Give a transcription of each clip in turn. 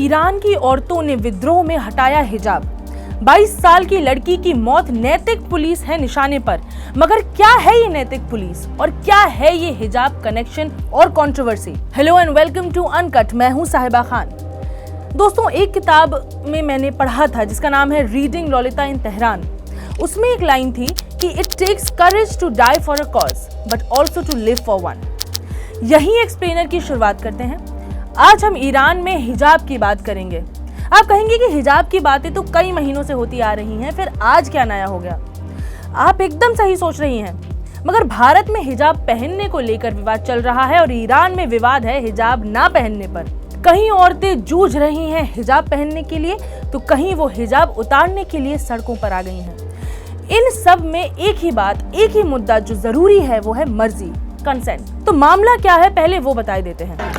Iran की औरतों ने विद्रोह में हटाया हिजाब। 22 साल की लड़की की मौत नैतिक पुलिस है निशाने पर। मगर क्या है ये नैतिक पुलिस और क्या है ये हिजाब कनेक्शन और controversy? Hello and welcome to uncut. मैं हूं साहिबा खान। दोस्तों, एक किताब में मैंने पढ़ा था जिसका नाम है रीडिंग ललिता इन तेहरान। उसमें एक लाइन थी कि it takes courage to die for a cause but also to live for one. यही एक्सप्लेनर की शुरुआत करते हैं। आज हम ईरान में हिजाब की बात करेंगे। आप कहेंगे कि हिजाब की बातें तो कई महीनों से होती आ रही हैं, फिर आज क्या नया हो गया? आप एकदम सही सोच रही हैं, मगर भारत में हिजाब पहनने को लेकर विवाद चल रहा है और ईरान में विवाद है हिजाब ना पहनने पर। कहीं औरतें जूझ रही हैं हिजाब पहनने के लिए, तो कहीं वो हिजाब उतारने के लिए सड़कों पर आ गई हैं। इन सब में एक ही बात, एक ही मुद्दा जो जरूरी है, वो है मर्जी, कंसेंट। तो मामला क्या है, पहले वो बता देते हैं।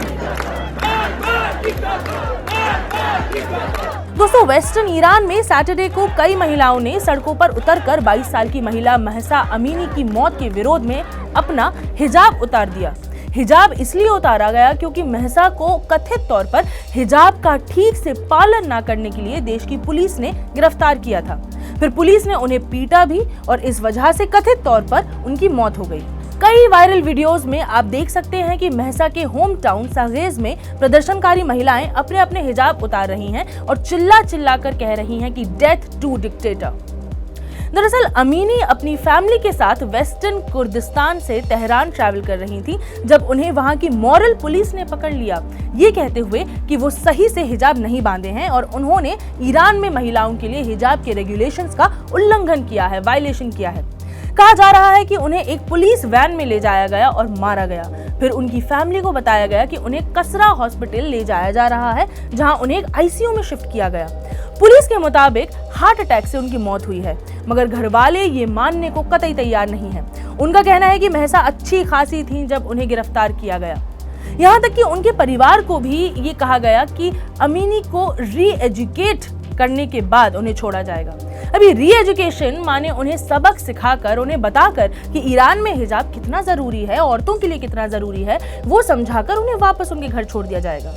दोस्तों, वेस्टर्न ईरान में सैटरडे को कई महिलाओं ने सड़कों पर उतरकर 22 साल की महिला महसा अमीनी की मौत के विरोध में अपना हिजाब उतार दिया। हिजाब इसलिए उतारा गया क्योंकि महसा को कथित तौर पर हिजाब का ठीक से पालन न करने के लिए देश की पुलिस ने गिरफ्तार किया था। फिर पुलिस ने उन्हें पीटा भी और इस वजह से कथित तौर पर उनकी मौत हो गई। कई वायरल वीडियोस में आप देख सकते हैं कि महसा के होम टाउन सागेज में प्रदर्शनकारी महिलाएं अपने अपने हिजाब उतार रही हैं और चिल्ला चिल्ला कर कह रही हैं कि डेथ टू डिक्टेटर। दरअसल अमीनी अपनी फैमिली के साथ वेस्टर्न कुर्दिस्तान से तेहरान ट्रैवल कर रही थी जब उन्हें वहां की मॉरल पुलिस ने पकड़ लिया, ये कहते हुए कि वो सही से हिजाब नहीं बांधे हैं और उन्होंने ईरान में महिलाओं के लिए हिजाब के रेगुलेशंस का उल्लंघन किया है, वायलेशन किया है। कहा जा रहा है कि उन्हें एक पुलिस वैन में ले जाया गया और मारा गया। फिर उनकी फैमिली को बताया गया कि उन्हें कसरा हॉस्पिटल ले जाया जा रहा है, जहां उन्हें आईसीयू में शिफ्ट किया गया। पुलिस के मुताबिक हार्ट अटैक से उनकी मौत हुई है, मगर घर वाले ये मानने को कतई तैयार नहीं है। उनका कहना है कि महसा अच्छी खासी थी जब उन्हें गिरफ्तार किया गया। यहाँ तक कि उनके परिवार को भी ये कहा गया कि अमीनी को री एजुकेट करने के बाद उन्हें छोड़ा जाएगा। अभी री एजुकेशन माने उन्हें सबक सिखाकर, उन्हें बताकर कि ईरान में हिजाब कितना जरूरी है, औरतों के लिए कितना जरूरी है, वो समझाकर उन्हें वापस उनके घर छोड़ दिया जाएगा।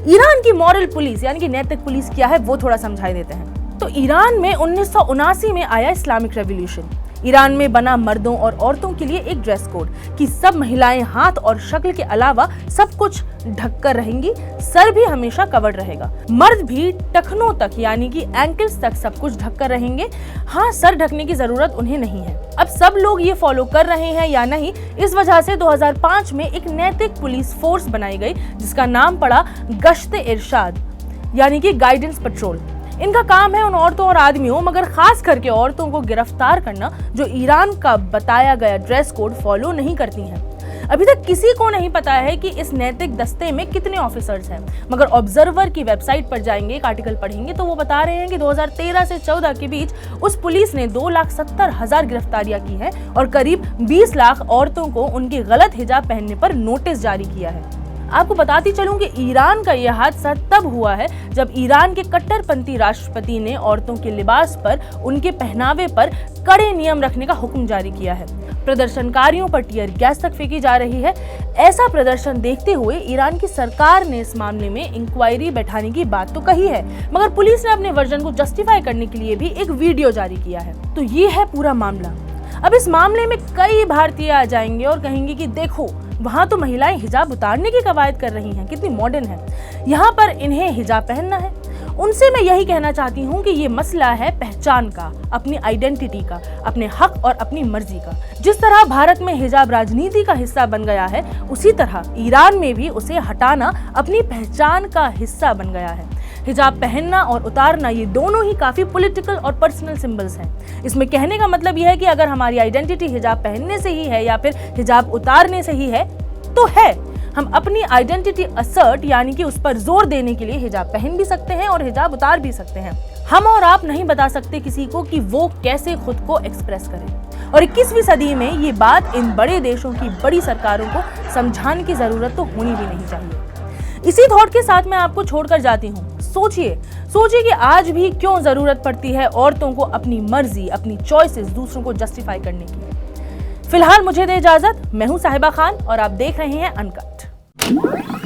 ईरान की मॉरल पुलिस यानी कि नैतिक पुलिस क्या है, वो थोड़ा समझाई देते हैं। तो ईरान में 1979 में आया इस्लामिक रेवोल्यूशन। ईरान में बना मर्दों और औरतों के लिए एक ड्रेस कोड कि सब महिलाएं हाथ और शक्ल के अलावा सब कुछ ढककर रहेंगी, सर भी हमेशा कवर्ड रहेगा। मर्द भी टखनों तक यानी कि एंकल्स तक सब कुछ ढककर रहेंगे। हाँ, सर ढकने की जरूरत उन्हें नहीं है। अब सब लोग ये फॉलो कर रहे हैं या नहीं, इस वजह से 2005 में एक नैतिक पुलिस फोर्स बनाई गई जिसका नाम पड़ा गश्त-ए-इरशाद यानी कि गाइडेंस पेट्रोल। इनका काम है उन औरतों और आदमियों, मगर खास करके औरतों को गिरफ्तार करना जो ईरान का बताया गया ड्रेस कोड फॉलो नहीं करती हैं। अभी तक किसी को नहीं पता है कि इस नैतिक दस्ते में कितने ऑफिसर्स हैं, मगर ऑब्जर्वर की वेबसाइट पर जाएंगे, एक आर्टिकल पढ़ेंगे तो वो बता रहे हैं कि 2013 से 14 के बीच उस पुलिस ने 2,70,000 गिरफ्तारियां की हैं और करीब 20 लाख औरतों को उनकी गलत हिजाब पहनने पर नोटिस जारी किया है। आपको बताती चलूं कि ईरान का यह हादसा तब हुआ है जब ईरान के कट्टरपंथी राष्ट्रपति ने औरतों के लिबास पर, उनके पहनावे पर कड़े नियम रखने का हुक्म जारी किया है। प्रदर्शनकारियों पर टियर गैस तक फेंकी जा रही है। ऐसा प्रदर्शन देखते हुए ईरान की सरकार ने इस मामले में इंक्वायरी बैठाने की बात तो कही है, मगर पुलिस ने अपने वर्जन को जस्टिफाई करने के लिए भी एक वीडियो जारी किया है। तो ये है पूरा मामला। अब इस मामले में कई भारतीय आ जाएंगे और कहेंगे कि देखो, वहां तो महिलाएं हिजाब उतारने की कवायद कर रही हैं, कितनी मॉडर्न है, यहाँ पर इन्हें हिजाब पहनना है। उनसे मैं यही कहना चाहती हूँ कि ये मसला है पहचान का, अपनी आइडेंटिटी का, अपने हक और अपनी मर्जी का। जिस तरह भारत में हिजाब राजनीति का हिस्सा बन गया है, उसी तरह ईरान में भी उसे हटाना अपनी पहचान का हिस्सा बन गया है। हिजाब पहनना और उतारना ये दोनों ही काफी पॉलिटिकल और पर्सनल सिंबल्स हैं। इसमें कहने का मतलब यह है कि अगर हमारी आइडेंटिटी हिजाब पहनने से ही है या फिर हिजाब उतारने से ही है तो है। हम अपनी आइडेंटिटी असर्ट यानी कि उस पर जोर देने के लिए हिजाब पहन भी सकते हैं और हिजाब उतार भी सकते हैं। हम और आप नहीं बता सकते किसी को कि वो कैसे खुद को एक्सप्रेस करे। और 21वीं सदी में ये बात इन बड़े देशों की बड़ी सरकारों को समझाने की जरूरत तो होनी भी नहीं चाहिए। इसी थॉट के साथ मैं आपको छोड़कर जाती हूँ। सोचिए कि आज भी क्यों जरूरत पड़ती है औरतों को अपनी मर्जी, अपनी चॉइसेस दूसरों को जस्टिफाई करने की। फिलहाल मुझे दे इजाजत। मैं हूं साहिबा खान और आप देख रहे हैं अनकट।